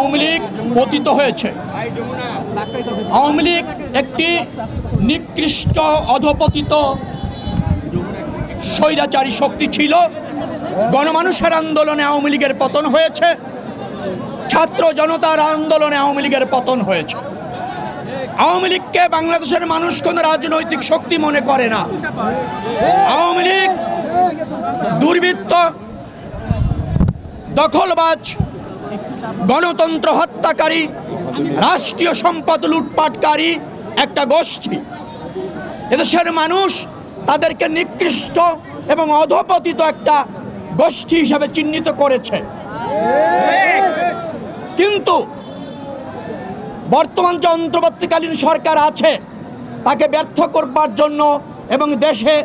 আওয়ামী লীগ পতিত হয়েছে। আওয়ামী লীগ একটি নিকৃষ্ট অধপতিত স্বৈরাচারী শক্তি ছিল। গণমানুষের আন্দোলনে আওয়ামী লীগের পতন হয়েছে, ছাত্র জনতার আন্দোলনে আওয়ামী লীগের পতন হয়েছে। আওয়ামী লীগকে বাংলাদেশের মানুষ কোনো রাজনৈতিক শক্তি মনে করে না। আওয়ামী লীগ দুর্বৃত্ত, দখলবাজ, গণতন্ত্র হত্যাকারী, রাষ্ট্রীয় সম্পদ লুটপাটকারী একটা গোষ্ঠী। এদেশের মানুষ তাদেরকে নিকৃষ্ট এবং অধপতিত একটা গোষ্ঠী হিসাবে চিহ্নিত করেছে। কিন্তু বর্তমান যে অন্তর্বর্তীকালীন সরকার আছে তাকে ব্যর্থ করবার জন্য এবং দেশে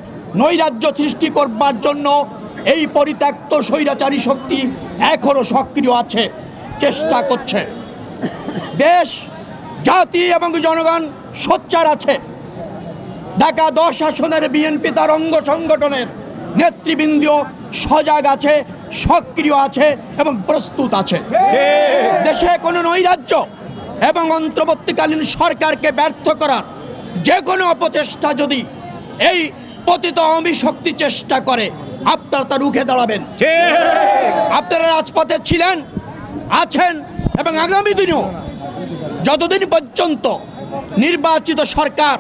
নৈরাজ্য সৃষ্টি করবার জন্য এই পরিত্যক্ত স্বৈরাচারী শক্তি এখনো সক্রিয় আছে, চেষ্টা করছে। দেশ, জাতি এবং জনগণ সোচ্চার আছে। ঢাকা 10 আসনের বিএনপি তার অঙ্গ সংগঠনের নেতৃবৃন্দ সজাগ আছে, সক্রিয় আছে এবং প্রস্তুত আছে। দেশে কোনো নৈরাজ্য এবং অন্তর্বর্তীকালীন সরকারকে ব্যর্থ করার যে কোনো অপচেষ্টা যদি এই পতিত আওয়ামী শক্তি চেষ্টা করে, আপনারা তা রুখে দাঁড়াবেন। আপনারা রাজপথে ছিলেন, আছেন এবং আগামী দিনেও যতদিন পর্যন্ত নির্বাচিত সরকার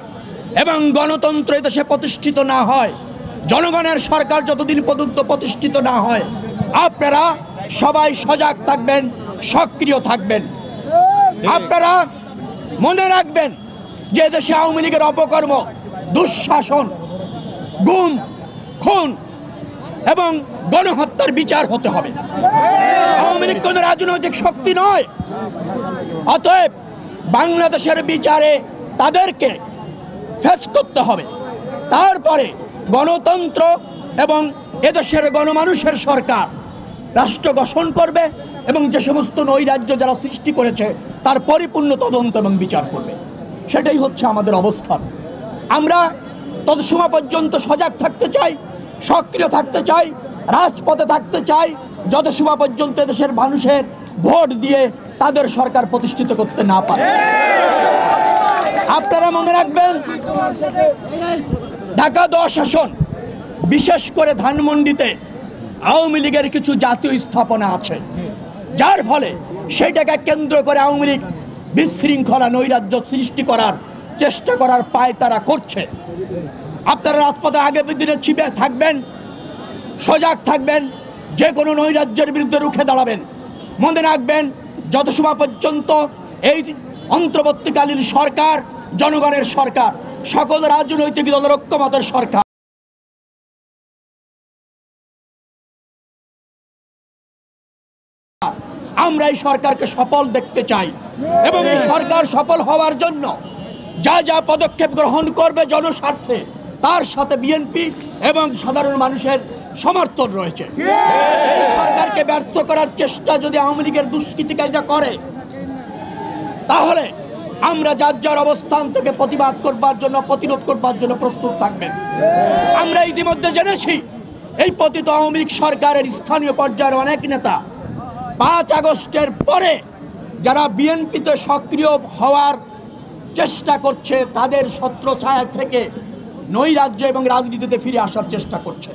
এবং গণতন্ত্র দেশে প্রতিষ্ঠিত না হয়, জনগণের সরকার যতদিন পর্যন্ত প্রতিষ্ঠিত না হয়, আপনারা সবাই সজাগ থাকবেন, সক্রিয় থাকবেন। আপনারা মনে রাখবেন যে দেশে আওয়ামী লীগের অপকর্ম, দুঃশাসন, গুম, খুন এবং গণহত্যার বিচার হতে হবে। আওয়ামী লীগ কোনো রাজনৈতিক শক্তি নয়। অতএব বাংলাদেশের বিচারে তাদেরকে ফেস করতে হবে। তারপরে গণতন্ত্র এবং এদেশের গণমানুষের সরকার রাষ্ট্র গঠন করবে এবং যে সমস্ত নৈরাজ্য যারা সৃষ্টি করেছে তার পরিপূর্ণ তদন্ত এবং বিচার করবে। সেটাই হচ্ছে আমাদের অবস্থান। আমরা তত সময় পর্যন্ত সজাগ থাকতে চাই, সক্রিয় থাকতে চাই, রাজপথে থাকতে চাই, যত সময় পর্যন্ত দেশের মানুষের ভোট দিয়ে তাদের সরকার প্রতিষ্ঠিত করতে না পারে। আপনারা মনে রাখবেন, ঢাকা 10 আসন, বিশেষ করে ধানমন্ডিতে আওয়ামী লীগের কিছু জাতীয় স্থাপনা আছে, যার ফলে সেইটাকে কেন্দ্র করে আওয়ামী লীগ বিশৃঙ্খলা, নৈরাজ্য সৃষ্টি করার চেষ্টা করার পায় তারা করছে। আপনারা রাজপথে আগে দিনে ছিপে থাকবেন, সজাগ থাকবেন, যে কোনো নৈরাজ্যের বিরুদ্ধে রুখে দাঁড়াবেন। মনে রাখবেন, যত সময় পর্যন্ত এই অন্তর্বর্তীকালীন সরকার জনগণের সরকার, সকল রাজনৈতিক দলের ঐক্যমতের সরকার, আমরা এই সরকারকে সফল দেখতে চাই এবং এই সরকার সফল হওয়ার জন্য যা যা পদক্ষেপ গ্রহণ করবে জনস্বার্থে, তার সাথে বিএনপি এবং সাধারণ মানুষের সমর্থন রয়েছে। এই সরকারকে ব্যর্থ করার চেষ্টা যদি আওয়ামী লীগের দুষ্কৃতিকারীরা করে, তাহলে আমরা যার যার অবস্থান থেকে প্রতিবাদ করবার জন্য, প্রতিরোধ করবার জন্য প্রস্তুত থাকবেন। আমরা ইতিমধ্যে জেনেছি এই পতিত আওয়ামী লীগ সরকারের স্থানীয় পর্যায়ের অনেক নেতা 5 আগস্টের পরে যারা বিএনপিতে সক্রিয় হওয়ার চেষ্টা করছে, তাদের ছত্রছায়া থেকে নৈরাজ্য এবং রাজনীতিতে ফিরে আসার চেষ্টা করছে।